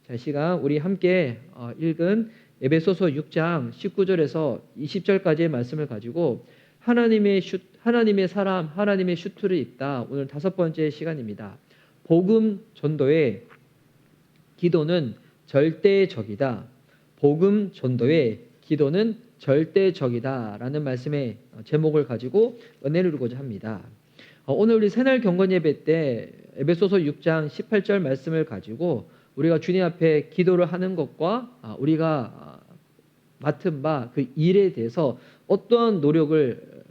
자, 이 시간 우리 함께 읽은 에베소서 6장 19절에서 20절까지의 말씀을 가지고 하나님의 사람, 하나님의 슈트를 입다. 오늘 5번째 시간입니다. 복음 전도의 기도는 절대적이다. 복음 전도의 기도는 절대적이다. 라는 말씀의 제목을 가지고 은혜를 누리고자 합니다. 오늘 우리 새날 경건 예배 때 에베소서 6장 18절 말씀을 가지고 우리가 주님 앞에 기도를 하는 것과 우리가 맡은 바 그 일에 대해서 어떠한 노력을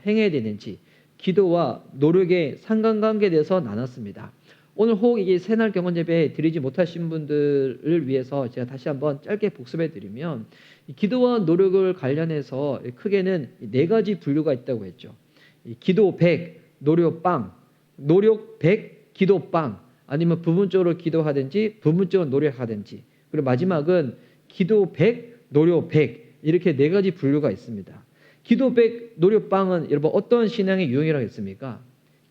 행해야 되는지, 기도와 노력의 상관관계에 대해서 나눴습니다. 오늘 혹 이게 새날 경건 예배 드리지 못하신 분들을 위해서 제가 다시 한번 짧게 복습해 드리면, 기도와 노력을 관련해서 크게는 4가지 분류가 있다고 했죠. 기도 100, 노력 빵, 노력 100, 기도 빵, 아니면 부분적으로 기도하든지 부분적으로 노력하든지, 그리고 마지막은 기도 100, 노력 100, 이렇게 4가지 분류가 있습니다. 기도 100, 노력 빵은 여러분 어떤 신앙의 유형이라고 했습니까?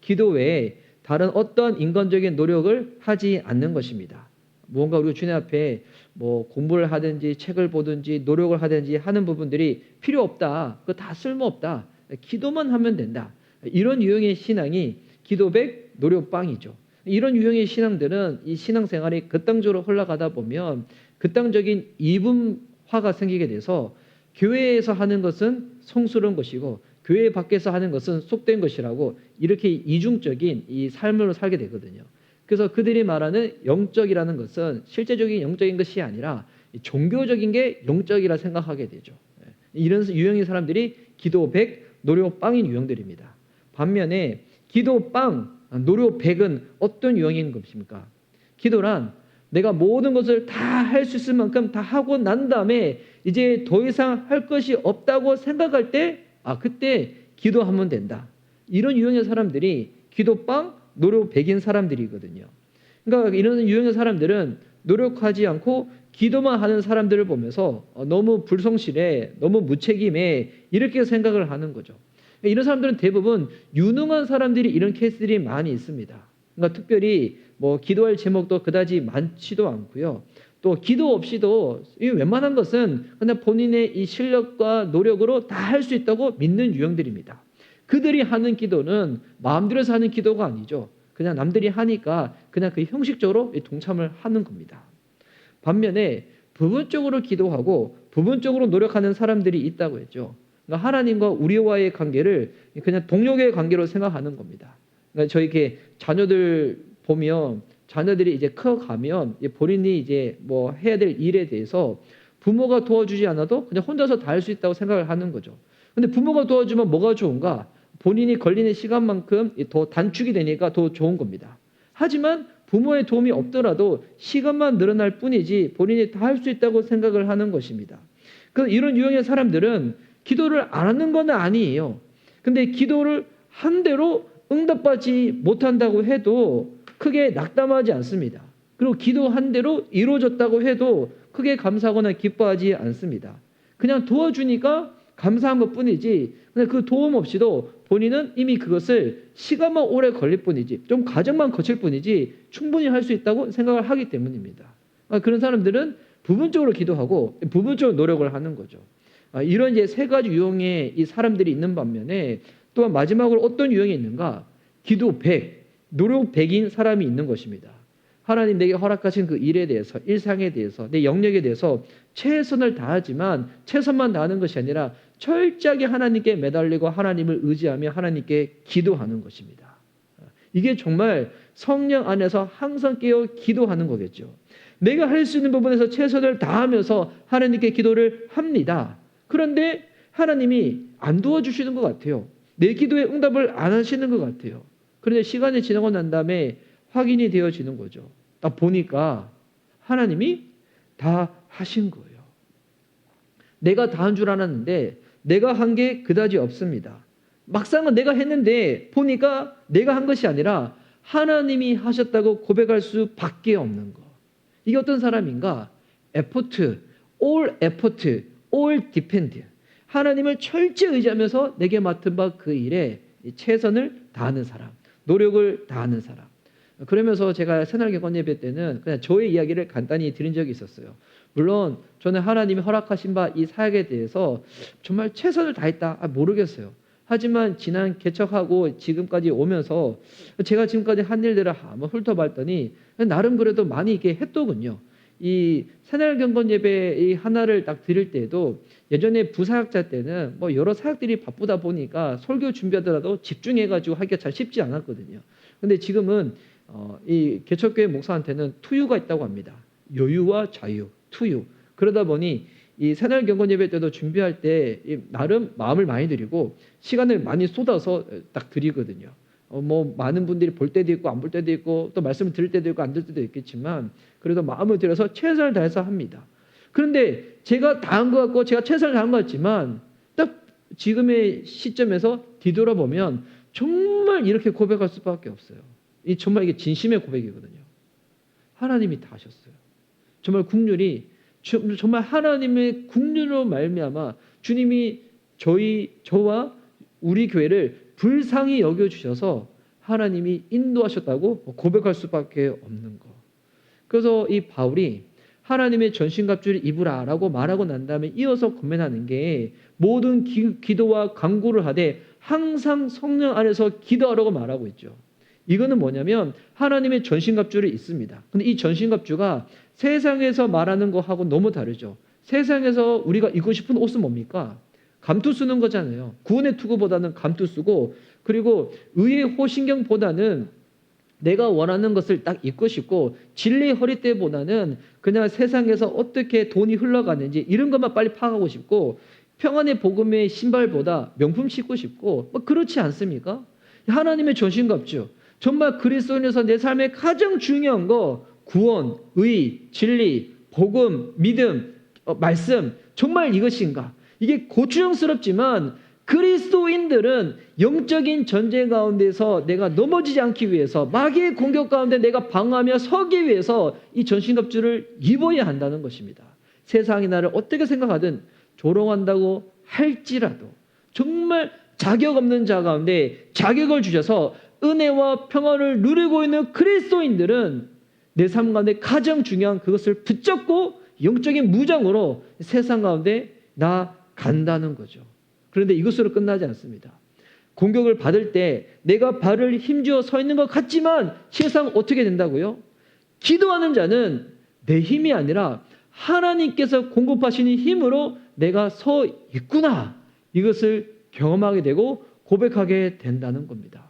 기도 외에 다른 어떤 인간적인 노력을 하지 않는 것입니다. 무언가 우리가 주님 앞에 공부를 하든지 책을 보든지 노력을 하든지 하는 부분들이 필요 없다. 그거 다 쓸모없다. 기도만 하면 된다. 이런 유형의 신앙이 기도 100, 노력 빵이죠. 이런 유형의 신앙들은 이 신앙생활이 그 땅적으로 흘러가다 보면 그 땅적인 이분화가 생기게 돼서 교회에서 하는 것은 성스러운 것이고 교회 밖에서 하는 것은 속된 것이라고 이렇게 이중적인 이 삶을 살게 되거든요. 그래서 그들이 말하는 영적이라는 것은 실제적인 영적인 것이 아니라 종교적인 게 영적이라 생각하게 되죠. 이런 유형의 사람들이 기도 100, 노력 빵인 유형들입니다. 반면에 기도 빵, 노력 100은 어떤 유형인 것입니까? 기도란 내가 모든 것을 다 할 수 있을 만큼 다 하고 난 다음에 이제 더 이상 할 것이 없다고 생각할 때 그때 기도하면 된다. 이런 유형의 사람들이 기도빵, 노력 100인 사람들이거든요. 그러니까 이런 유형의 사람들은 노력하지 않고 기도만 하는 사람들을 보면서 너무 불성실해, 너무 무책임해, 이렇게 생각을 하는 거죠. 이런 사람들은 대부분 유능한 사람들이 이런 케이스들이 많이 있습니다. 그러니까 특별히 기도할 제목도 그다지 많지도 않고요. 또 기도 없이도 웬만한 것은 그냥 본인의 이 실력과 노력으로 다 할 수 있다고 믿는 유형들입니다. 그들이 하는 기도는 마음대로 해서 하는 기도가 아니죠. 그냥 남들이 하니까 그냥 그 형식적으로 동참을 하는 겁니다. 반면에 부분적으로 기도하고 부분적으로 노력하는 사람들이 있다고 했죠. 그러니까 하나님과 우리와의 관계를 그냥 동력의 관계로 생각하는 겁니다. 그러니까 저희 이렇게 자녀들 보면 자녀들이 이제 커가면 본인이 이제 해야 될 일에 대해서 부모가 도와주지 않아도 그냥 혼자서 다 할 수 있다고 생각을 하는 거죠. 근데 부모가 도와주면 뭐가 좋은가? 본인이 걸리는 시간만큼 더 단축이 되니까 더 좋은 겁니다. 하지만 부모의 도움이 없더라도 시간만 늘어날 뿐이지 본인이 다 할 수 있다고 생각을 하는 것입니다. 이런 유형의 사람들은 기도를 안 하는 건 아니에요. 근데 기도를 한 대로 응답받지 못한다고 해도 크게 낙담하지 않습니다. 그리고 기도한 대로 이루어졌다고 해도 크게 감사하거나 기뻐하지 않습니다. 그냥 도와주니까 감사한 것뿐이지 그냥 그 도움 없이도 본인은 이미 그것을 시간만 오래 걸릴 뿐이지 좀 과정만 거칠 뿐이지 충분히 할 수 있다고 생각을 하기 때문입니다. 그런 사람들은 부분적으로 기도하고 부분적으로 노력을 하는 거죠. 이런 이제 3가지 유형의 이 사람들이 있는 반면에 또한 마지막으로 어떤 유형이 있는가? 기도 100, 노력 100인 사람이 있는 것입니다. 하나님 내게 허락하신 그 일에 대해서, 일상에 대해서, 내 영역에 대해서 최선을 다하지만 최선만 다하는 것이 아니라 철저하게 하나님께 매달리고 하나님을 의지하며 하나님께 기도하는 것입니다. 이게 정말 성령 안에서 항상 깨어 기도하는 거겠죠. 내가 할 수 있는 부분에서 최선을 다하면서 하나님께 기도를 합니다. 그런데 하나님이 안 도와주시는 것 같아요. 내 기도에 응답을 안 하시는 것 같아요. 그런데 시간이 지나고 난 다음에 확인이 되어지는 거죠. 딱 보니까 하나님이 다 하신 거예요. 내가 다 한 줄 알았는데 내가 한 게 그다지 없습니다. 막상은 내가 했는데 보니까 내가 한 것이 아니라 하나님이 하셨다고 고백할 수밖에 없는 거. 이게 어떤 사람인가? effort, all depend. 하나님을 철저히 의지하면서 내게 맡은 바 그 일에 최선을 다하는 사람, 노력을 다하는 사람. 그러면서 제가 새날개건 예배 때는 그냥 저의 이야기를 간단히 드린 적이 있었어요. 물론 저는 하나님이 허락하신 바 이 사역에 대해서 정말 최선을 다했다 모르겠어요. 하지만 지난 개척하고 지금까지 오면서 제가 지금까지 한 일들을 한번 훑어봤더니 나름 그래도 많이 이렇게 했더군요. 이 새날경건 예배 이 하나를 딱 드릴 때에도 예전에 부사역자 때는 뭐 여러 사역들이 바쁘다 보니까 설교 준비하더라도 집중해가지고 하기가 잘 쉽지 않았거든요. 근데 지금은 이 개척교회 목사한테는 투유가 있다고 합니다. 여유와 자유, 투유. 그러다 보니 이 새날 경건 예배 때도 준비할 때 나름 마음을 많이 들이고 시간을 많이 쏟아서 딱 드리거든요. 뭐 많은 분들이 볼 때도 있고 안 볼 때도 있고 또 말씀을 들을 때도 있고 안 들을 때도 있겠지만 그래도 마음을 들여서 최선을 다해서 합니다. 그런데 제가 다 한 것 같고 제가 최선을 다한 것 같지만 딱 지금의 시점에서 뒤돌아보면 정말 이렇게 고백할 수밖에 없어요. 정말 이게 진심의 고백이거든요. 하나님이 다 하셨어요. 정말 국률이 정말 하나님의 국률로 말미암아 주님이 저와 우리 교회를 불쌍히 여겨주셔서 하나님이 인도하셨다고 고백할 수밖에 없는 거. 그래서 이 바울이 하나님의 전신갑주를 입으라라고 말하고 난 다음에 이어서 권면하는 게 모든 기도와 간구를 하되 항상 성령 안에서 기도하라고 말하고 있죠. 이거는 뭐냐면 하나님의 전신갑주를 입습니다. 근데 이 전신갑주가 세상에서 말하는 거하고 너무 다르죠. 세상에서 우리가 입고 싶은 옷은 뭡니까? 감투 쓰는 거잖아요. 구원의 투구보다는 감투 쓰고 그리고 의의 호신경보다는 내가 원하는 것을 딱 입고 싶고 진리의 허리띠보다는 그냥 세상에서 어떻게 돈이 흘러가는지 이런 것만 빨리 파악하고 싶고 평안의 복음의 신발보다 명품 신고 싶고 뭐 그렇지 않습니까? 하나님의 전신갑주 정말 그리스도인에서 내 삶에 가장 중요한 거 구원, 의, 진리, 복음, 믿음, 말씀 정말 이것인가? 이게 고추장스럽지만 그리스도인들은 영적인 전쟁 가운데서 내가 넘어지지 않기 위해서 마귀의 공격 가운데 내가 방어하며 서기 위해서 이 전신갑주를 입어야 한다는 것입니다. 세상이 나를 어떻게 생각하든 조롱한다고 할지라도 정말 자격 없는 자 가운데 자격을 주셔서 은혜와 평화를 누리고 있는 그리스도인들은 내 삶 가운데 가장 중요한 그것을 붙잡고 영적인 무장으로 세상 가운데 나간다는 거죠. 그런데 이것으로 끝나지 않습니다. 공격을 받을 때 내가 발을 힘주어 서 있는 것 같지만 실상 어떻게 된다고요? 기도하는 자는 내 힘이 아니라 하나님께서 공급하시는 힘으로 내가 서 있구나. 이것을 경험하게 되고 고백하게 된다는 겁니다.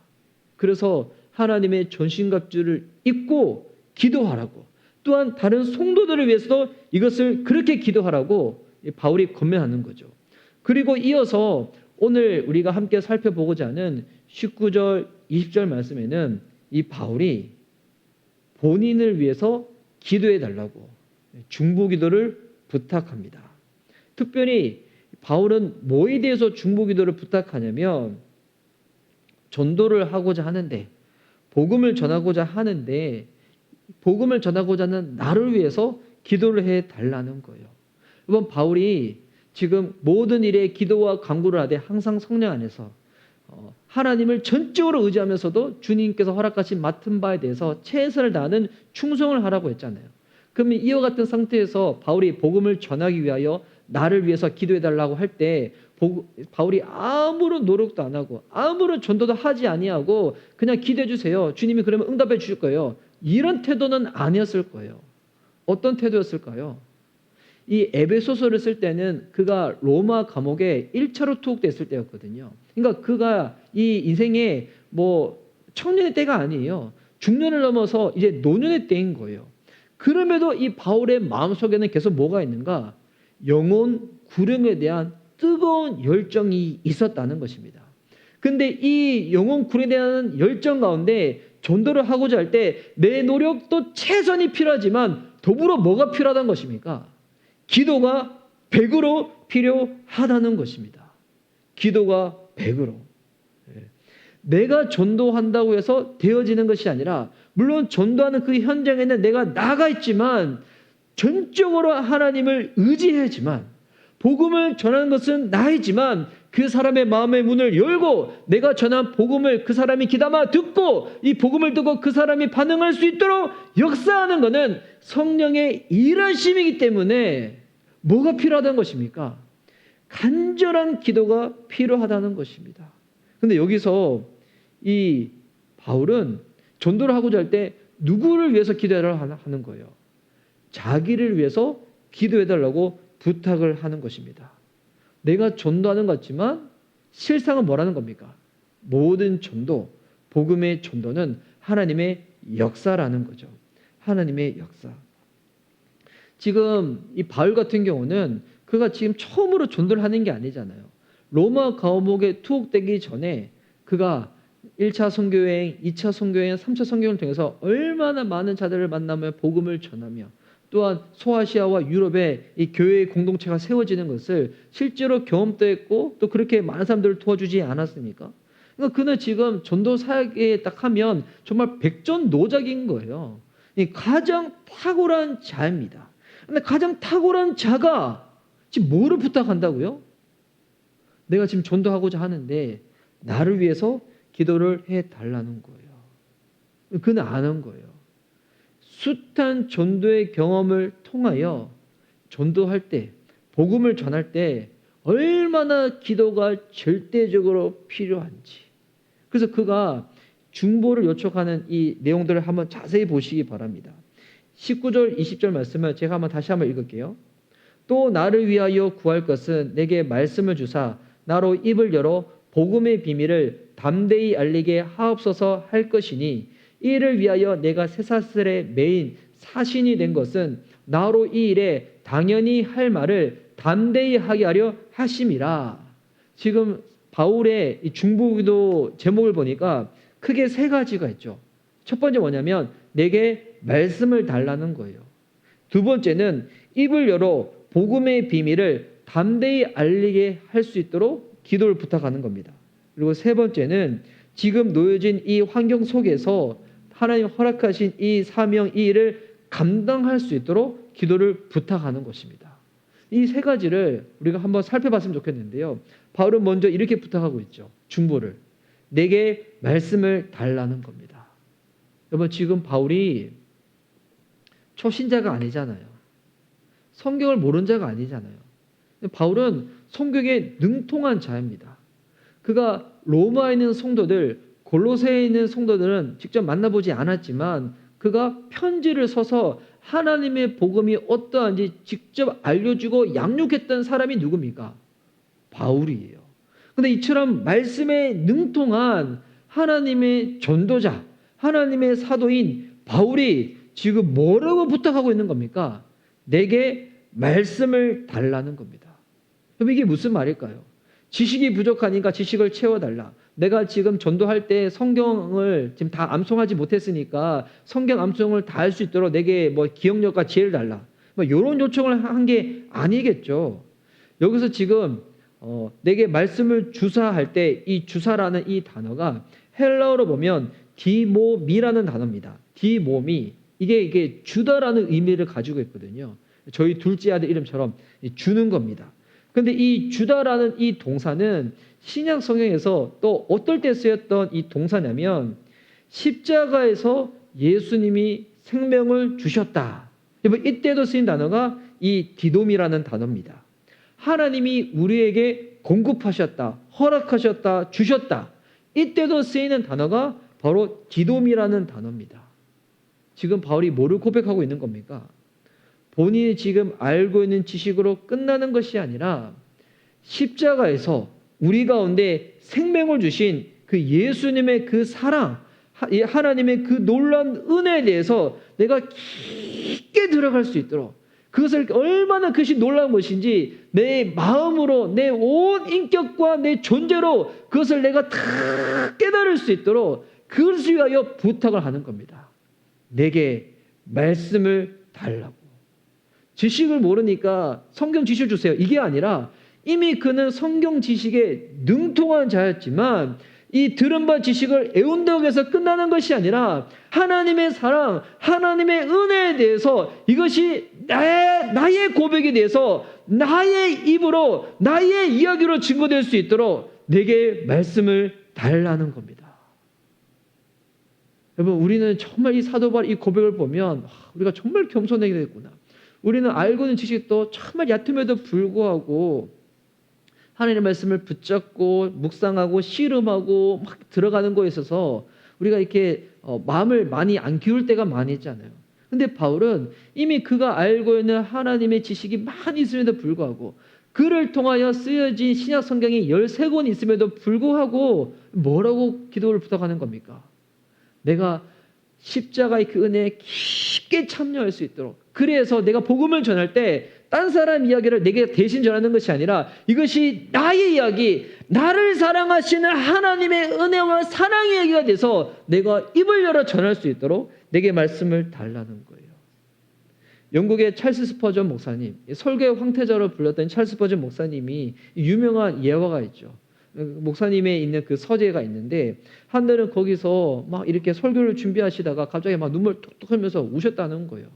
그래서 하나님의 전신갑주를 입고 기도하라고 또한 다른 성도들을 위해서도 이것을 그렇게 기도하라고 바울이 권면하는 거죠. 그리고 이어서 오늘 우리가 함께 살펴보고자 하는 19절, 20절 말씀에는 이 바울이 본인을 위해서 기도해 달라고 중보기도를 부탁합니다. 특별히 바울은 뭐에 대해서 중보기도를 부탁하냐면 전도를 하고자 하는데 복음을 전하고자 하는데 복음을 전하고자 하는 나를 위해서 기도를 해 달라는 거예요. 이번 바울이 지금 모든 일에 기도와 간구를 하되 항상 성령 안에서 하나님을 전적으로 의지하면서도 주님께서 허락하신 맡은 바에 대해서 최선을 다하는 충성을 하라고 했잖아요. 그러면 이와 같은 상태에서 바울이 복음을 전하기 위하여 나를 위해서 기도해 달라고 할 때 바울이 아무런 노력도 안 하고 아무런 전도도 하지 아니하고 그냥 기도해 주세요. 주님이 그러면 응답해 주실 거예요. 이런 태도는 아니었을 거예요. 어떤 태도였을까요? 이 에베소서를 쓸 때는 그가 로마 감옥에 1차로 투옥됐을 때였거든요. 그러니까 그가 이 인생의 뭐 청년의 때가 아니에요. 중년을 넘어서 이제 노년의 때인 거예요. 그럼에도 이 바울의 마음속에는 계속 뭐가 있는가? 영혼 구령에 대한 뜨거운 열정이 있었다는 것입니다. 근데 이 영혼 구령에 대한 열정 가운데 전도를 하고자 할 때 내 노력도 최선이 필요하지만 더불어 뭐가 필요하다는 것입니까? 기도가 100으로 필요하다는 것입니다. 기도가 100으로. 내가 전도한다고 해서 되어지는 것이 아니라 물론 전도하는 그 현장에는 내가 나가 있지만 전적으로 하나님을 의지해야지만 복음을 전하는 것은 나이지만 그 사람의 마음의 문을 열고 내가 전한 복음을 그 사람이 귀담아 듣고 이 복음을 듣고 그 사람이 반응할 수 있도록 역사하는 것은 성령의 일하심이기 때문에 뭐가 필요하다는 것입니까? 간절한 기도가 필요하다는 것입니다. 근데 여기서 이 바울은 전도를 하고자 할 때 누구를 위해서 기도를 하는 거예요? 자기를 위해서 기도해달라고 부탁을 하는 것입니다. 내가 전도하는 것 같지만 실상은 뭐라는 겁니까? 모든 전도, 복음의 전도는 하나님의 역사라는 거죠. 하나님의 역사. 지금 이 바울 같은 경우는 그가 지금 처음으로 전도를 하는 게 아니잖아요. 로마 감옥에 투옥되기 전에 그가 1차 선교여행, 2차 선교여행, 3차 선교여행을 통해서 얼마나 많은 자들을 만나며 복음을 전하며 또한 소아시아와 유럽에 이 교회의 공동체가 세워지는 것을 실제로 경험도 했고 또 그렇게 많은 사람들을 도와주지 않았습니까? 그러니까 그는 지금 전도 사역에 딱 하면 정말 백전노작인 거예요. 가장 탁월한 자입니다. 근데 가장 탁월한 자가 지금 뭐를 부탁한다고요? 내가 지금 전도하고자 하는데 나를 위해서 기도를 해달라는 거예요. 그는 아는 거예요. 숱한 전도의 경험을 통하여 전도할 때, 복음을 전할 때 얼마나 기도가 절대적으로 필요한지. 그래서 그가 중보를 요청하는 이 내용들을 한번 자세히 보시기 바랍니다. 19절, 20절 말씀을 제가 다시 한번 읽을게요. 또 나를 위하여 구할 것은 내게 말씀을 주사 나로 입을 열어 복음의 비밀을 담대히 알리게 하옵소서 할 것이니 이를 위하여 내가 쇠사슬에 매인 사신이 된 것은 나로 이 일에 당연히 할 말을 담대히 하게 하려 하심이라. 지금 바울의 이 중보기도 제목을 보니까 크게 세 가지가 있죠. 첫 번째 뭐냐면 내게 말씀을 달라는 거예요. 두 번째는 입을 열어 복음의 비밀을 담대히 알리게 할 수 있도록 기도를 부탁하는 겁니다. 그리고 세 번째는 지금 놓여진 이 환경 속에서 하나님 허락하신 이 사명, 이 일을 감당할 수 있도록 기도를 부탁하는 것입니다. 이 세 가지를 우리가 한번 살펴봤으면 좋겠는데요. 바울은 먼저 이렇게 부탁하고 있죠. 중보를. 내게 말씀을 달라는 겁니다. 여러분 지금 바울이 초신자가 아니잖아요. 성경을 모르는 자가 아니잖아요. 바울은 성경에 능통한 자입니다. 그가 로마에 있는 성도들, 골로새에 있는 성도들은 직접 만나보지 않았지만 그가 편지를 써서 하나님의 복음이 어떠한지 직접 알려주고 양육했던 사람이 누굽니까? 바울이에요. 그런데 이처럼 말씀에 능통한 하나님의 전도자, 하나님의 사도인 바울이 지금 뭐라고 부탁하고 있는 겁니까? 내게 말씀을 달라는 겁니다. 그럼 이게 무슨 말일까요? 지식이 부족하니까 지식을 채워달라. 내가 지금 전도할 때 성경을 지금 다 암송하지 못했으니까 성경 암송을 다 할 수 있도록 내게 기억력과 지혜를 달라. 이런 요청을 한 게 아니겠죠. 여기서 지금 내게 말씀을 주사할 때 이 주사라는 이 단어가 헬라어로 보면 디모미라는 단어입니다. 디모미. 이게 주다라는 의미를 가지고 있거든요. 저희 둘째 아들 이름처럼 주는 겁니다. 그런데 이 주다라는 이 동사는 신약 성경에서 또 어떨 때 쓰였던 이 동사냐면 십자가에서 예수님이 생명을 주셨다. 이때도 쓰인 단어가 이 디돔이라는 단어입니다. 하나님이 우리에게 공급하셨다, 허락하셨다, 주셨다. 이때도 쓰이는 단어가 바로 디돔이라는 단어입니다. 지금 바울이 뭐를 고백하고 있는 겁니까? 본인이 지금 알고 있는 지식으로 끝나는 것이 아니라 십자가에서 우리 가운데 생명을 주신 그 예수님의 그 사랑, 하나님의 그 놀라운 은혜에 대해서 내가 깊게 들어갈 수 있도록 그것을 얼마나 그것이 놀라운 것인지 내 마음으로 내 온 인격과 내 존재로 그것을 내가 다 깨달을 수 있도록 그것을 위하여 부탁을 하는 겁니다. 내게 말씀을 달라고. 지식을 모르니까 성경 지식을 주세요. 이게 아니라 이미 그는 성경 지식에 능통한 자였지만 이 들은 바 지식을 애운다고 해서 끝나는 것이 아니라 하나님의 사랑, 하나님의 은혜에 대해서 이것이 나의 고백에 대해서 나의 입으로 나의 이야기로 증거될 수 있도록 내게 말씀을 달라는 겁니다. 여러분, 우리는 정말 이 사도 바울 이 고백을 보면 우리가 정말 겸손하게 됐구나. 우리는 알고 있는 지식도 정말 얕음에도 불구하고 하나님의 말씀을 붙잡고 묵상하고 씨름하고 막 들어가는 거에 있어서 우리가 이렇게 마음을 많이 안 기울 때가 많이 있잖아요. 근데 바울은 이미 그가 알고 있는 하나님의 지식이 많이 있음에도 불구하고 그를 통하여 쓰여진 신약 성경이 13권 있음에도 불구하고 뭐라고 기도를 부탁하는 겁니까? 내가 십자가의 그 은혜에 깊게 참여할 수 있도록, 그래서 내가 복음을 전할 때 딴 사람 이야기를 내게 대신 전하는 것이 아니라 이것이 나의 이야기, 나를 사랑하시는 하나님의 은혜와 사랑의 이야기가 돼서 내가 입을 열어 전할 수 있도록 내게 말씀을 달라는 거예요. 영국의 찰스 스퍼전 목사님, 설교의 황태자로 불렸던 찰스 스퍼전 목사님이 유명한 예화가 있죠. 목사님의 있는 그 서재가 있는데 한날은 거기서 막 이렇게 설교를 준비하시다가 갑자기 막 눈물 뚝뚝 흘면서 우셨다는 거예요.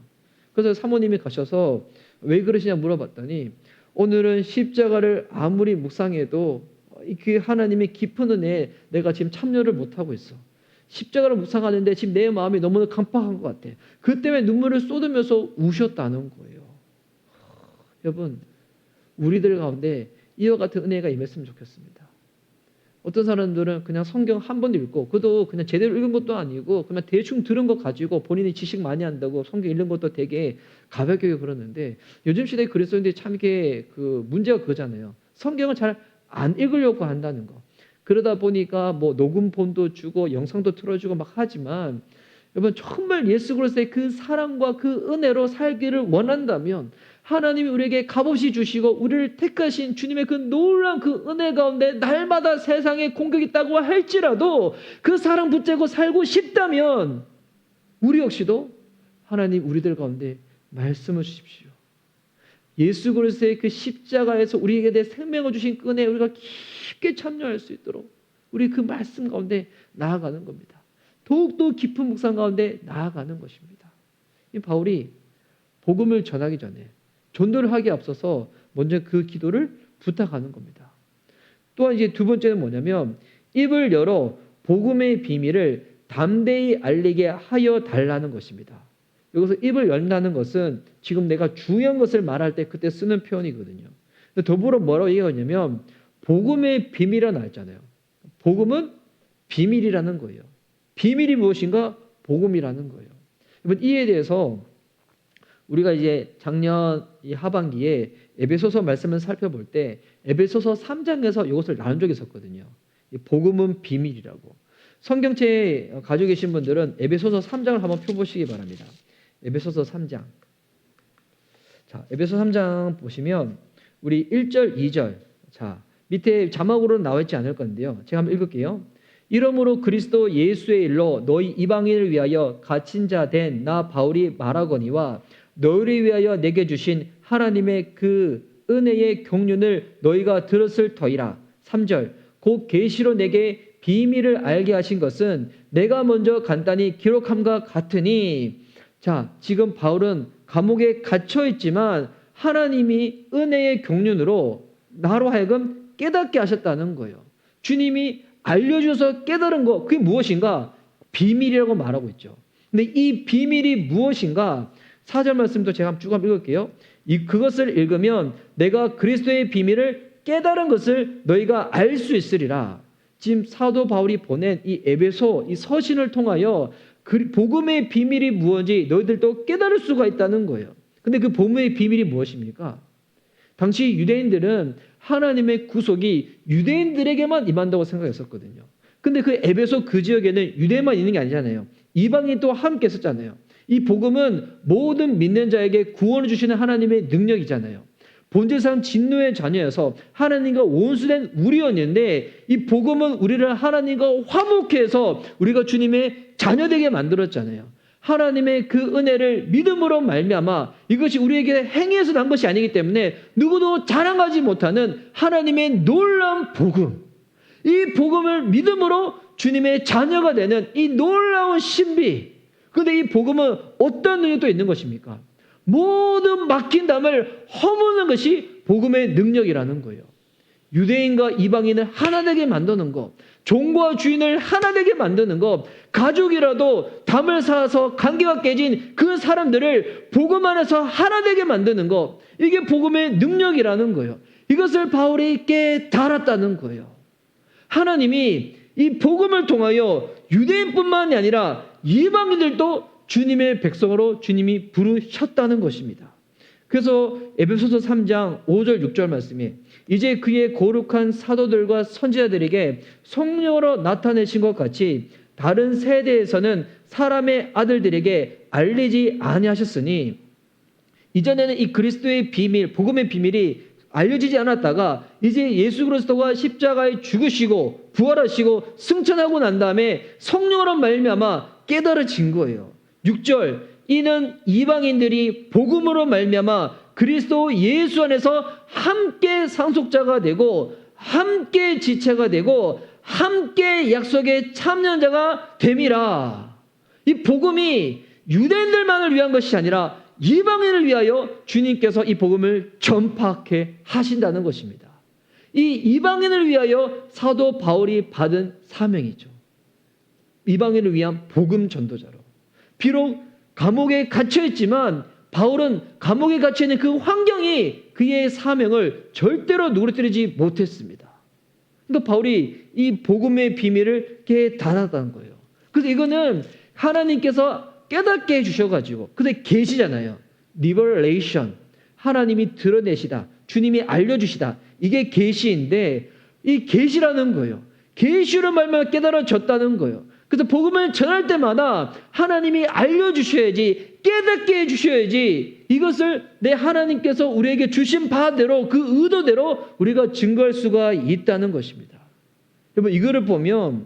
그래서 사모님이 가셔서 왜 그러시냐 물어봤더니 오늘은 십자가를 아무리 묵상해도 그 하나님의 깊은 은혜에 내가 지금 참여를 못하고 있어. 십자가를 묵상하는데 지금 내 마음이 너무나 깜빡한 것 같아. 그 때문에 눈물을 쏟으면서 우셨다는 거예요. 여러분, 우리들 가운데 이와 같은 은혜가 임했으면 좋겠습니다. 어떤 사람들은 그냥 성경 한 번 읽고 그도 그냥 제대로 읽은 것도 아니고 그냥 대충 들은 거 가지고 본인이 지식 많이 한다고 성경 읽는 것도 되게 가볍게 그러는데 요즘 시대에 그리스도인들이 참 이게 그 문제가 그거잖아요. 성경을 잘 안 읽으려고 한다는 거. 그러다 보니까 뭐 녹음본도 주고 영상도 틀어주고 막 하지만 여러분 정말 예수 그리스도의 그 사랑과 그 은혜로 살기를 원한다면 하나님이 우리에게 값없이 주시고 우리를 택하신 주님의 그 놀라운 그 은혜 가운데 날마다 세상에 공격이 있다고 할지라도 그 사랑 붙잡고 살고 싶다면 우리 역시도 하나님 우리들 가운데 말씀을 주십시오. 예수 그리스도의 그 십자가에서 우리에게 대해 생명을 주신 그 은혜에 우리가 깊게 참여할 수 있도록 우리 그 말씀 가운데 나아가는 겁니다. 더욱더 깊은 묵상 가운데 나아가는 것입니다. 이 바울이 복음을 전하기 전에 전도를 하기에 앞서서 먼저 그 기도를 부탁하는 겁니다. 또한 이제 두 번째는 뭐냐면 입을 열어 복음의 비밀을 담대히 알리게 하여 달라는 것입니다. 여기서 입을 열다는 것은 지금 내가 중요한 것을 말할 때 그때 쓰는 표현이거든요. 더불어 뭐라고 얘기하냐면 복음의 비밀이라고 나왔잖아요. 복음은 비밀이라는 거예요. 비밀이 무엇인가? 복음이라는 거예요. 여러분 이에 대해서 우리가 이제 작년 이 하반기에 에베소서 말씀을 살펴볼 때 에베소서 3장에서 이것을 나눈 적이 있었거든요. 복음은 비밀이라고. 성경책 가지고 계신 분들은 에베소서 3장을 한번 펴보시기 바랍니다. 에베소서 3장. 자, 에베소 3장 보시면 우리 1절, 2절. 자, 밑에 자막으로 나와 있지 않을 건데요. 제가 한번 읽을게요. 이러므로 그리스도 예수의 일로 너희 이방인을 위하여 갇힌 자 된 나 바울이 말하거니와 너희를 위하여 내게 주신 하나님의 그 은혜의 경륜을 너희가 들었을 터이라. 3절. 곧 계시로 내게 비밀을 알게 하신 것은 내가 먼저 간단히 기록함과 같으니. 자, 지금 바울은 감옥에 갇혀 있지만 하나님이 은혜의 경륜으로 나로 하여금 깨닫게 하셨다는 거예요. 주님이 알려주셔서 깨달은 거, 그게 무엇인가? 비밀이라고 말하고 있죠. 근데 이 비밀이 무엇인가? 4절 말씀도 제가 쭉 한번 읽을게요. 그것을 읽으면 내가 그리스도의 비밀을 깨달은 것을 너희가 알 수 있으리라. 지금 사도 바울이 보낸 이 에베소 이 서신을 통하여 그 복음의 비밀이 무엇인지 너희들도 깨달을 수가 있다는 거예요. 근데 그 복음의 비밀이 무엇입니까? 당시 유대인들은 하나님의 구속이 유대인들에게만 임한다고 생각했었거든요. 근데 그 에베소 그 지역에는 유대만 있는 게 아니잖아요. 이방인 또 함께 있었잖아요. 이 복음은 모든 믿는 자에게 구원을 주시는 하나님의 능력이잖아요. 본질상 진노의 자녀여서 하나님과 원수된 우리였는데 이 복음은 우리를 하나님과 화목해서 우리가 주님의 자녀되게 만들었잖아요. 하나님의 그 은혜를 믿음으로 말미암아 이것이 우리에게 행위에서 난 것이 아니기 때문에 누구도 자랑하지 못하는 하나님의 놀라운 복음, 이 복음을 믿음으로 주님의 자녀가 되는 이 놀라운 신비. 그런데 이 복음은 어떤 능력도 있는 것입니까? 모든 막힌 담을 허무는 것이 복음의 능력이라는 거예요. 유대인과 이방인을 하나 되게 만드는 것, 종과 주인을 하나 되게 만드는 것, 가족이라도 담을 쌓아서 관계가 깨진 그 사람들을 복음 안에서 하나 되게 만드는 것, 이게 복음의 능력이라는 거예요. 이것을 바울이 깨달았다는 거예요. 하나님이 이 복음을 통하여 유대인뿐만이 아니라 이방인들도 주님의 백성으로 주님이 부르셨다는 것입니다. 그래서 에베소서 3장 5절 6절 말씀이 이제 그의 거룩한 사도들과 선지자들에게 성령으로 나타내신 것 같이 다른 세대에서는 사람의 아들들에게 알리지 아니하셨으니 이전에는 이 그리스도의 비밀, 복음의 비밀이 알려지지 않았다가 이제 예수 그리스도가 십자가에 죽으시고 부활하시고 승천하고 난 다음에 성령으로 말미암아 깨달아진 거예요. 6절 이는 이방인들이 복음으로 말미암아 그리스도 예수 안에서 함께 상속자가 되고 함께 지체가 되고 함께 약속의 참여자가 됨이라. 이 복음이 유대인들만을 위한 것이 아니라 이방인을 위하여 주님께서 이 복음을 전파하게 하신다는 것입니다. 이 이방인을 위하여 사도 바울이 받은 사명이죠. 이방인을 위한 복음 전도자로. 비록 감옥에 갇혀있지만 바울은 감옥에 갇혀있는 그 환경이 그의 사명을 절대로 누그러뜨리지 못했습니다. 그러니까 바울이 이 복음의 비밀을 깨달았다는 거예요. 그래서 이거는 하나님께서 깨닫게 해주셔가지고, 근데 계시잖아요. 리버레이션, 하나님이 드러내시다, 주님이 알려주시다, 이게 계시인데 이 계시라는 거예요. 계시로 말미암아 깨달아졌다는 거예요. 그래서 복음을 전할 때마다 하나님이 알려주셔야지, 깨닫게 해주셔야지 이것을 내 하나님께서 우리에게 주신 바대로 그 의도대로 우리가 증거할 수가 있다는 것입니다. 여러분 이거를 보면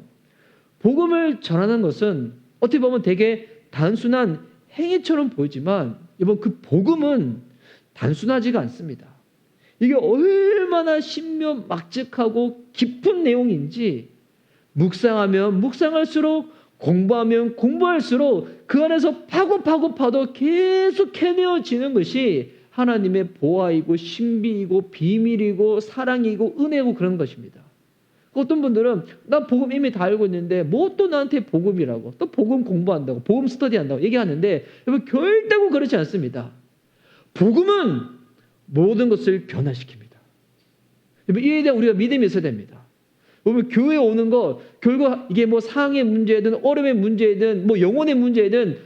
복음을 전하는 것은 어떻게 보면 되게 단순한 행위처럼 보이지만 여러분 그 복음은 단순하지가 않습니다. 이게 얼마나 신묘막측하고 깊은 내용인지 묵상하면 묵상할수록 공부하면 공부할수록 그 안에서 파도 계속 캐내어지는 것이 하나님의 보아이고 신비이고 비밀이고 사랑이고 은혜고 그런 것입니다. 어떤 분들은 나 복음 이미 다 알고 있는데 뭐 또 나한테 복음이라고 또 복음 공부한다고 복음 스터디한다고 얘기하는데 여러분 결대로 그렇지 않습니다. 복음은 모든 것을 변화시킵니다. 여러분 이에 대한 우리가 믿음이 있어야 됩니다. 여러분 교회에 오는 거 결국 이게 뭐 상황의 문제든 어려움의 문제든 뭐 영혼의 문제든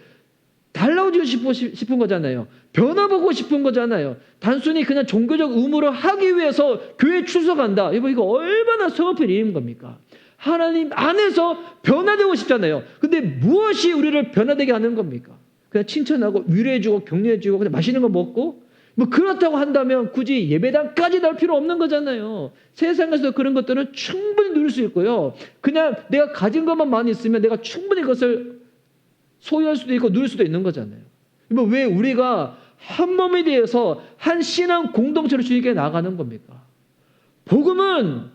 달라지고 싶은 거잖아요. 변화보고 싶은 거잖아요. 단순히 그냥 종교적 의무를 하기 위해서 교회에 출석한다. 여러분 이거 얼마나 성업의 일인 겁니까? 하나님 안에서 변화되고 싶잖아요. 근데 무엇이 우리를 변화되게 하는 겁니까? 그냥 칭찬하고 위로해주고 격려해주고 그냥 맛있는 거 먹고 뭐 그렇다고 한다면 굳이 예배당까지 날 필요 없는 거잖아요. 세상에서 그런 것들은 충분히 누릴 수 있고요. 그냥 내가 가진 것만 많이 있으면 내가 충분히 그것을 소유할 수도 있고 누릴 수도 있는 거잖아요. 왜 우리가 한 몸에 대해서 한 신앙 공동체로 주님께 나가는 겁니까? 복음은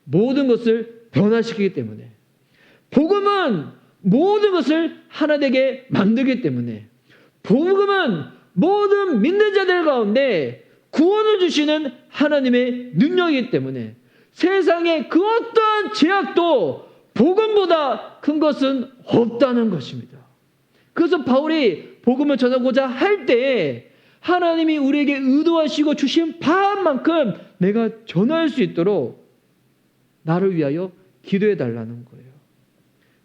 모든 것을 변화시키기 때문에, 복음은 모든 것을 하나 되게 만들기 때문에, 복음은 모든 믿는 자들 가운데 구원을 주시는 하나님의 능력이기 때문에 세상에 그 어떠한 제약도 복음보다 큰 것은 없다는 것입니다. 그래서 바울이 복음을 전하고자 할 때에 하나님이 우리에게 의도하시고 주신 바만큼 내가 전할 수 있도록 나를 위하여 기도해 달라는 거예요.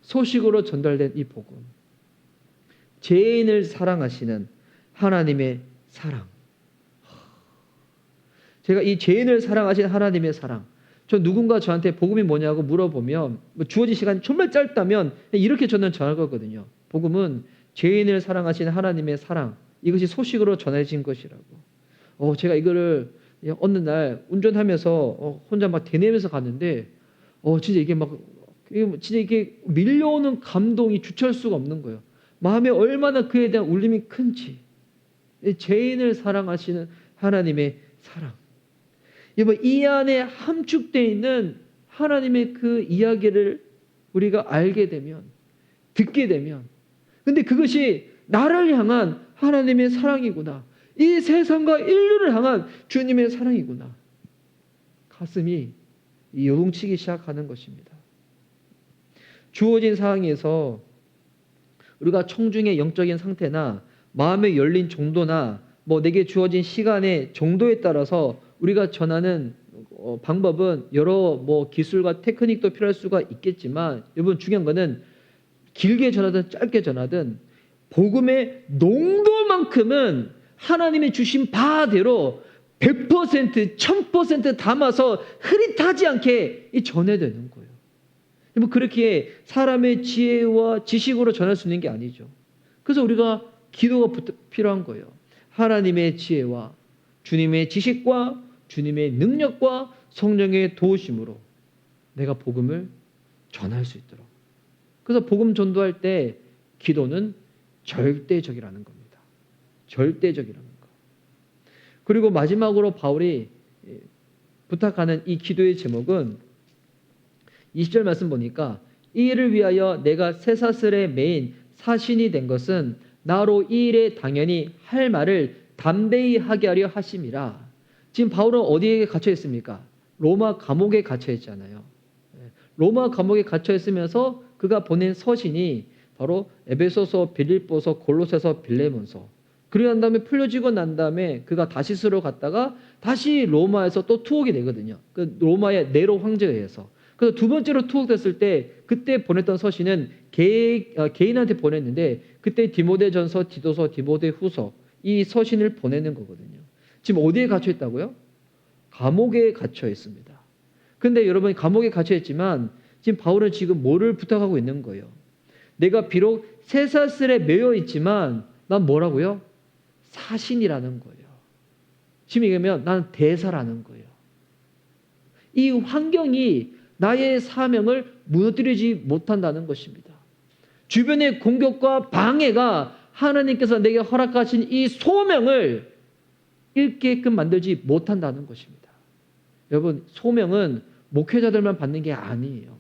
소식으로 전달된 이 복음, 죄인을 사랑하시는 하나님의 사랑. 제가 이 죄인을 사랑하시는 하나님의 사랑, 저 누군가 저한테 복음이 뭐냐고 물어보면 뭐 주어진 시간이 정말 짧다면 이렇게 저는 전할 거거든요. 복음은 죄인을 사랑하시는 하나님의 사랑, 이것이 소식으로 전해진 것이라고. 제가 이거를 어느 날 운전하면서 혼자 막 되뇌면서 갔는데 진짜 이게 밀려오는 감동이 주체할 수가 없는 거예요. 마음에 얼마나 그에 대한 울림이 큰지. 죄인을 사랑하시는 하나님의 사랑. 이 안에 함축되어 있는 하나님의 그 이야기를 우리가 알게 되면, 듣게 되면, 근데 그것이 나를 향한 하나님의 사랑이구나. 이 세상과 인류를 향한 주님의 사랑이구나. 가슴이 요동치기 시작하는 것입니다. 주어진 상황에서 우리가 청중의 영적인 상태나 마음의 열린 정도나 내게 주어진 시간의 정도에 따라서 우리가 전하는 방법은 여러 기술과 테크닉도 필요할 수가 있겠지만, 여러분 중요한 거는 길게 전하든 짧게 전하든 복음의 농도만큼은 하나님이 주신 바대로 100%, 1000% 담아서 흐릿하지 않게 전해야 되는 거예요. 그렇게 사람의 지혜와 지식으로 전할 수 있는 게 아니죠. 그래서 우리가 기도가 필요한 거예요. 하나님의 지혜와 주님의 지식과 주님의 능력과 성령의 도우심으로 내가 복음을 전할 수 있도록. 그래서 복음 전도할 때 기도는 절대적이라는 겁니다. 절대적이라는 거. 그리고 마지막으로 바울이 부탁하는 이 기도의 제목은 20절 말씀 보니까, 이 일을 위하여 내가 쇠사슬에 매인 사신이 된 것은 나로 이 일에 당연히 할 말을 담대히 하게 하려 하심이라. 지금 바울은 어디에 갇혀 있습니까? 로마 감옥에 갇혀 있잖아요. 로마 감옥에 갇혀 있으면서 그가 보낸 서신이 바로 에베소서, 빌립보서, 골로새서, 빌레몬서. 그리고 난 다음에 풀려지고 난 다음에 그가 다시스로 갔다가 다시 로마에서 또 투옥이 되거든요. 그 로마의 네로 황제에 의해서. 그래서 두 번째로 투옥됐을 때 그때 보냈던 서신은 개인한테 보냈는데, 그때 디모데전서, 디도서, 디모데후서 이 서신을 보내는 거거든요. 지금 어디에 갇혀 있다고요? 감옥에 갇혀 있습니다. 근데 여러분, 감옥에 갇혀 있지만 지금 바울은 지금 뭐를 부탁하고 있는 거예요? 내가 비록 쇠사슬에 매여 있지만 난 뭐라고요? 사신이라는 거예요. 지금 얘기하면 나는 대사라는 거예요. 이 환경이 나의 사명을 무너뜨리지 못한다는 것입니다. 주변의 공격과 방해가 하나님께서 내게 허락하신 이 소명을 잃게끔 만들지 못한다는 것입니다. 여러분, 소명은 목회자들만 받는 게 아니에요.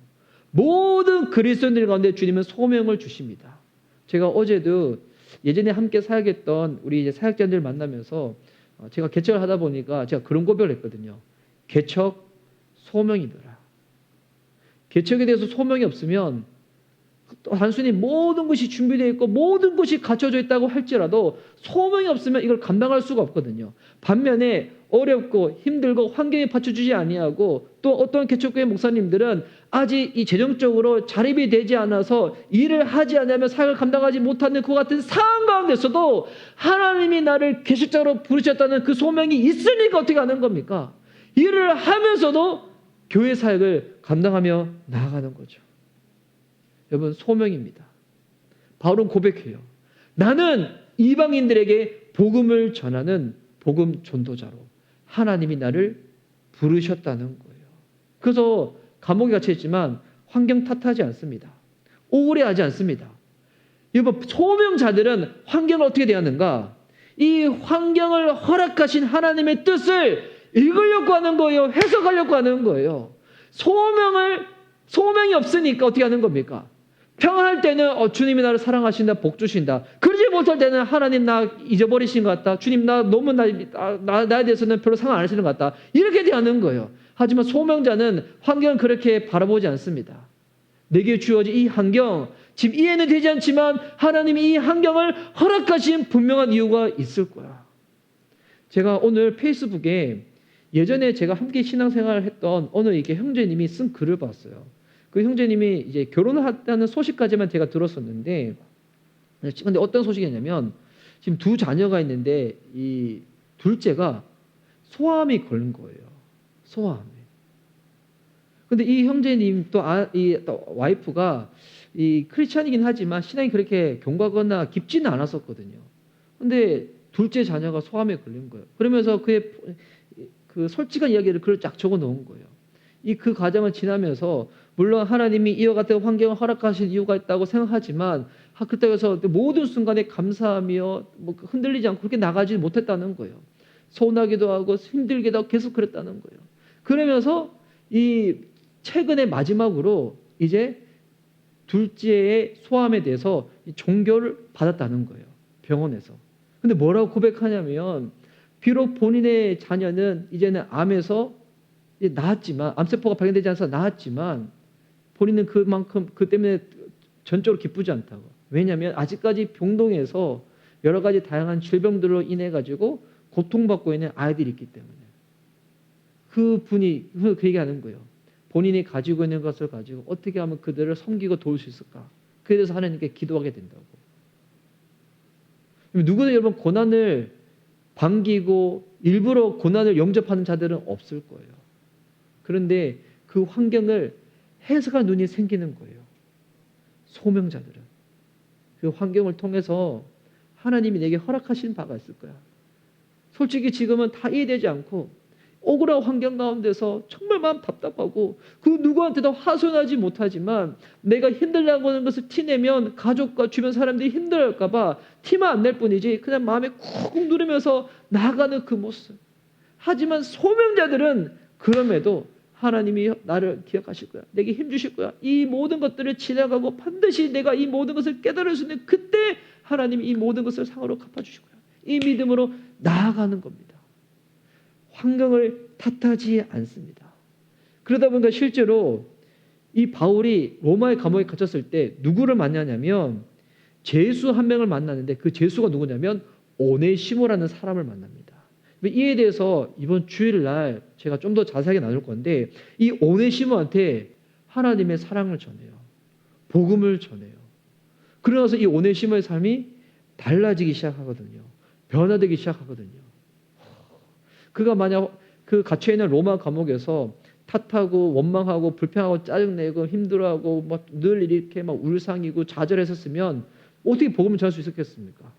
모든 그리스도인들 가운데 주님은 소명을 주십니다. 제가 어제도 예전에 함께 사역했던 우리 이제 사역자들 만나면서 제가 개척을 하다 보니까 제가 그런 고백을 했거든요. 개척 소명이더라. 개척에 대해서 소명이 없으면 단순히 모든 것이 준비되어 있고 모든 것이 갖춰져 있다고 할지라도 소명이 없으면 이걸 감당할 수가 없거든요. 반면에 어렵고 힘들고 환경에 받쳐주지 아니하고, 또 어떤 개척교회 목사님들은 아직 이 재정적으로 자립이 되지 않아서 일을 하지 않으면 사역을 감당하지 못하는 그 같은 상황 가운데서도 하나님이 나를 개척자로 부르셨다는 그 소명이 있으니까 어떻게 하는 겁니까? 일을 하면서도 교회 사역을 감당하며 나아가는 거죠. 여러분, 소명입니다. 바울은 고백해요. 나는 이방인들에게 복음을 전하는 복음 전도자로 하나님이 나를 부르셨다는 거예요. 그래서 감옥에 갇혀 있지만 환경 탓하지 않습니다. 우울해하지 않습니다. 여러분, 소명자들은 환경을 어떻게 대하는가? 이 환경을 허락하신 하나님의 뜻을 읽으려고 하는 거예요. 해석하려고 하는 거예요. 소명이 없으니까 어떻게 하는 겁니까? 평안할 때는 주님이 나를 사랑하신다, 복 주신다. 그러지 못할 때는 하나님 나 잊어버리신 것 같다. 주님 나 너무 나에 대해서는 별로 상관 안 하시는 것 같다. 이렇게 대하는 거예요. 하지만 소명자는 환경을 그렇게 바라보지 않습니다. 내게 주어진 이 환경, 지금 이해는 되지 않지만 하나님이 이 환경을 허락하신 분명한 이유가 있을 거야. 제가 오늘 페이스북에 예전에 제가 함께 신앙생활을 했던 어느 이렇게 형제님이 쓴 글을 봤어요. 그 형제님이 이제 결혼을 했다는 소식까지만 제가 들었었는데, 근데 어떤 소식이냐면 지금 두 자녀가 있는데 이 둘째가 소아암이 걸린 거예요. 소아암. 근데 이 형제님 또 와이프가 이 크리스찬이긴 하지만 신앙이 그렇게 견고하거나 깊지는 않았었거든요. 근데 둘째 자녀가 소아암에 걸린 거예요. 그러면서 그의 그 솔직한 이야기를 글을 쫙 적어 놓은 거예요. 그 과정을 지나면서 물론 하나님이 이와 같은 환경을 허락하신 이유가 있다고 생각하지만 그렇다고 해서 모든 순간에 감사하며 흔들리지 않고 그렇게 나가지 못했다는 거예요. 서운하기도 하고 힘들기도 하고 계속 그랬다는 거예요. 그러면서 이 최근에 마지막으로 이제 둘째의 소암에 대해서 종교를 받았다는 거예요. 병원에서. 근데 뭐라고 고백하냐면 비록 본인의 자녀는 이제는 암에서 이제 나았지만, 암세포가 발견되지 않아서 나았지만 본인은 그만큼 그 때문에 전적으로 기쁘지 않다고. 왜냐하면 아직까지 병동에서 여러 가지 다양한 질병들로 인해 가지고 고통받고 있는 아이들이 있기 때문에 그분이 그 얘기하는 거예요. 본인이 가지고 있는 것을 가지고 어떻게 하면 그들을 섬기고 도울 수 있을까? 그에 대해서 하나님께 기도하게 된다고. 누구든 여러분 고난을 반기고 일부러 고난을 영접하는 자들은 없을 거예요. 그런데 그 환경을 해석할 눈이 생기는 거예요. 소명자들은. 그 환경을 통해서 하나님이 내게 허락하신 바가 있을 거야. 솔직히 지금은 다 이해되지 않고 억울한 환경 가운데서 정말 마음 답답하고 그 누구한테도 하소연하지 못하지만 내가 힘들다고 하는 것을 티내면 가족과 주변 사람들이 힘들어할까 봐 티만 안 낼 뿐이지 그냥 마음에 쿵 누르면서 나아가는 그 모습. 하지만 소명자들은 그럼에도 하나님이 나를 기억하실 거야. 내게 힘 주실 거야. 이 모든 것들을 지나가고 반드시 내가 이 모든 것을 깨달을 수 있는 그때 하나님이 이 모든 것을 상으로 갚아주실 거야. 이 믿음으로 나아가는 겁니다. 환경을 탓하지 않습니다. 그러다 보니까 실제로 이 바울이 로마의 감옥에 갇혔을 때 누구를 만나냐면 죄수 한 명을 만났는데 그 죄수가 누구냐면 오네시모라는 사람을 만납니다. 이에 대해서 이번 주일날 제가 좀 더 자세하게 나눌 건데 이 오네시모한테 하나님의 사랑을 전해요. 복음을 전해요. 그러면서 이 오네시모의 삶이 달라지기 시작하거든요. 변화되기 시작하거든요. 그가 만약 그 갇혀있는 로마 감옥에서 탓하고 원망하고 불평하고 짜증내고 힘들어하고 막 늘 이렇게 막 울상이고 좌절했었으면 어떻게 복음을 전할 수 있었겠습니까?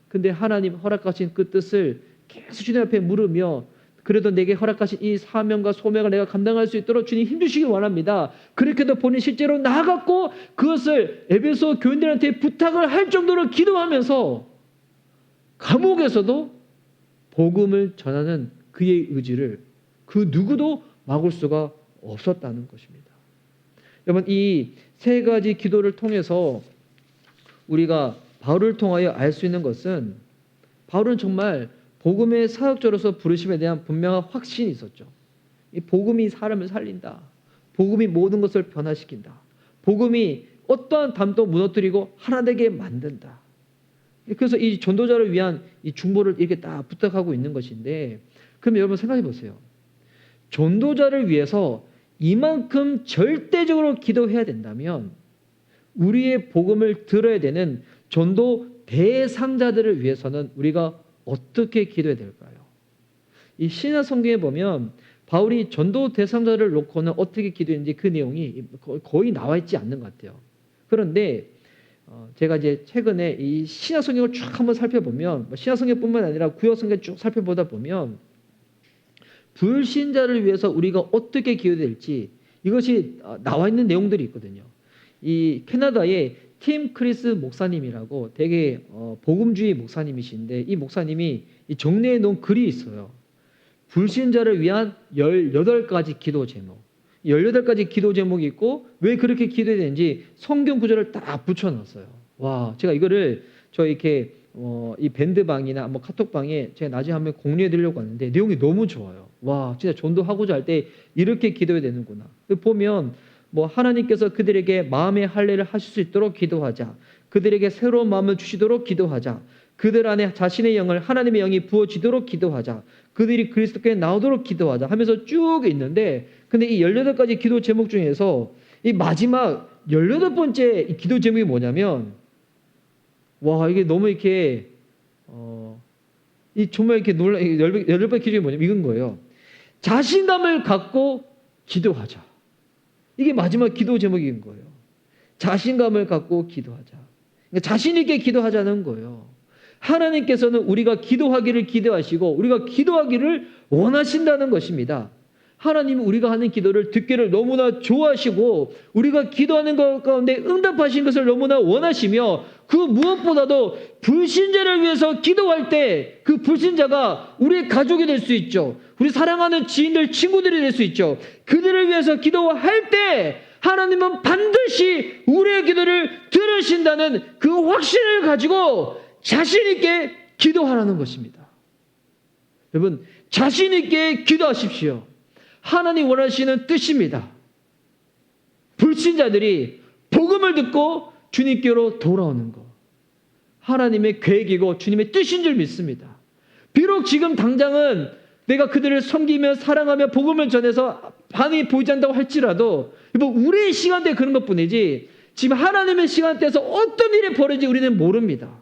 근데 하나님 허락하신 그 뜻을 계속 주님 앞에 물으며 그래도 내게 허락하신 이 사명과 소명을 내가 감당할 수 있도록 주님 힘주시기 원합니다. 그렇게도 본인이 실제로 나아갔고 그것을 에베소 교인들한테 부탁을 할 정도로 기도하면서 감옥에서도 복음을 전하는 그의 의지를 그 누구도 막을 수가 없었다는 것입니다. 여러분 이 세 가지 기도를 통해서 우리가 바울을 통하여 알 수 있는 것은 바울은 정말 복음의 사역자로서 부르심에 대한 분명한 확신이 있었죠. 이 복음이 사람을 살린다. 복음이 모든 것을 변화시킨다. 복음이 어떠한 담도 무너뜨리고 하나 되게 만든다. 그래서 이 전도자를 위한 이 중보를 이렇게 딱 부탁하고 있는 것인데 그럼 여러분 생각해 보세요. 전도자를 위해서 이만큼 절대적으로 기도해야 된다면 우리의 복음을 들어야 되는 전도 대상자들을 위해서는 우리가 어떻게 기도해야 될까요? 이 신약 성경에 보면 바울이 전도 대상자를 놓고는 어떻게 기도했는지 그 내용이 거의 나와 있지 않는 것 같아요. 그런데 제가 이제 최근에 이 신약 성경을 쭉 한번 살펴보면 신약 성경뿐만 아니라 구약 성경 쭉 살펴보다 보면 불신자를 위해서 우리가 어떻게 기도해야 될지 이것이 나와 있는 내용들이 있거든요. 이 캐나다의 팀 크리스 목사님이라고 되게 복음주의 목사님이신데 이 목사님이 정리해 놓은 글이 있어요. 불신자를 위한 18가지 기도 제목. 18가지 기도 제목이 있고 왜 그렇게 기도해야 되는지 성경 구절을 딱 붙여놨어요. 와, 제가 이거를 저 이렇게 이 밴드방이나 뭐 카톡방에 제가 나중에 한번 공유해 드리려고 하는데 내용이 너무 좋아요. 와, 진짜 전도하고자 할 때 이렇게 기도해야 되는구나. 보면 뭐 하나님께서 그들에게 마음의 할례를 하실 수 있도록 기도하자. 그들에게 새로운 마음을 주시도록 기도하자. 그들 안에 자신의 영을 하나님의 영이 부어지도록 기도하자. 그들이 그리스도께 나오도록 기도하자 하면서 쭉 있는데 근데 이 18가지 기도 제목 중에서 이 마지막 18번째 이 기도 제목이 뭐냐면 와 이게 너무 이렇게 이 정말 이렇게 놀라 18번째 기도 제목이 뭐냐면 이건 거예요. 자신감을 갖고 기도하자. 이게 마지막 기도 제목인 거예요. 자신감을 갖고 기도하자. 그러니까 자신 있게 기도하자는 거예요. 하나님께서는 우리가 기도하기를 기대하시고 우리가 기도하기를 원하신다는 것입니다. 하나님은 우리가 하는 기도를 듣기를 너무나 좋아하시고 우리가 기도하는 것 가운데 응답하신 것을 너무나 원하시며 그 무엇보다도 불신자를 위해서 기도할 때 그 불신자가 우리의 가족이 될 수 있죠. 우리 사랑하는 지인들, 친구들이 될 수 있죠. 그들을 위해서 기도할 때 하나님은 반드시 우리의 기도를 들으신다는 그 확신을 가지고 자신 있게 기도하라는 것입니다. 여러분, 자신 있게 기도하십시오. 하나님 원하시는 뜻입니다. 불신자들이 복음을 듣고 주님께로 돌아오는 것, 하나님의 계획이고 주님의 뜻인 줄 믿습니다. 비록 지금 당장은 내가 그들을 섬기며 사랑하며 복음을 전해서 반응이 보이지 않는다고 할지라도 우리의 시간대에 그런 것뿐이지 지금 하나님의 시간대에서 어떤 일이 벌어질지 우리는 모릅니다.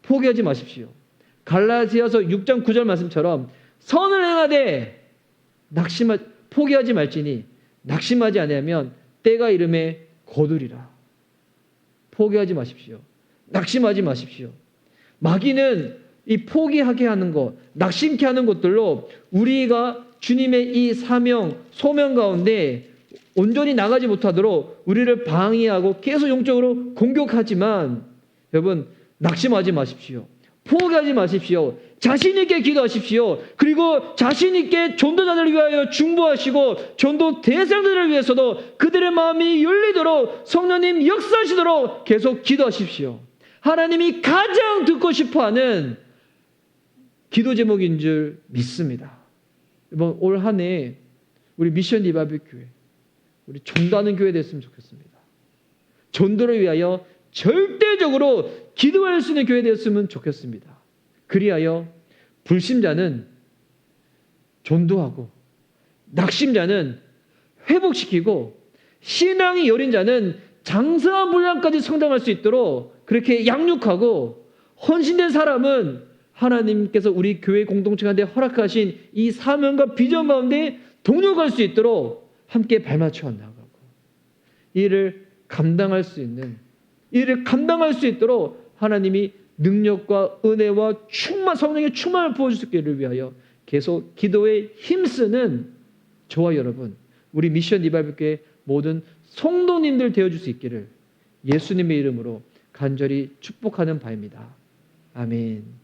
포기하지 마십시오. 갈라디아서 6장 9절 말씀처럼 선을 행하되 포기하지 말지니 낙심하지 아니하면 때가 이름에 거두리라. 포기하지 마십시오. 낙심하지 마십시오. 마귀는 이 포기하게 하는 것, 낙심케 하는 것들로 우리가 주님의 이 사명, 소명 가운데 온전히 나가지 못하도록 우리를 방해하고 계속 영적으로 공격하지만 여러분, 낙심하지 마십시오. 포기하지 마십시오. 자신 있게 기도하십시오. 그리고 자신 있게 전도자들을 위하여 중보하시고 전도 대상들을 위해서도 그들의 마음이 열리도록 성령님 역사하시도록 계속 기도하십시오. 하나님이 가장 듣고 싶어하는 기도 제목인 줄 믿습니다. 이번 올 한 해 우리 미션 리바이벌 교회, 우리 전도하는 교회 됐으면 좋겠습니다. 전도를 위하여 절대적으로 기도할 수 있는 교회 되었으면 좋겠습니다. 그리하여 불신자는 전도하고 낙심자는 회복시키고 신앙이 여린 자는 장성한 분량까지 성장할 수 있도록 그렇게 양육하고 헌신된 사람은 하나님께서 우리 교회 공동체한테 허락하신 이 사명과 비전 가운데 동력할 수 있도록 함께 발맞춰 나가고 이를 감당할 수 있도록 하나님이 능력과 은혜와 성령의 충만을 부어주시기를 위하여 계속 기도에 힘쓰는 저와 여러분, 우리 미션 리바이벌 교회 모든 성도님들 되어줄 수 있기를 예수님의 이름으로 간절히 축복하는 바입니다. 아멘.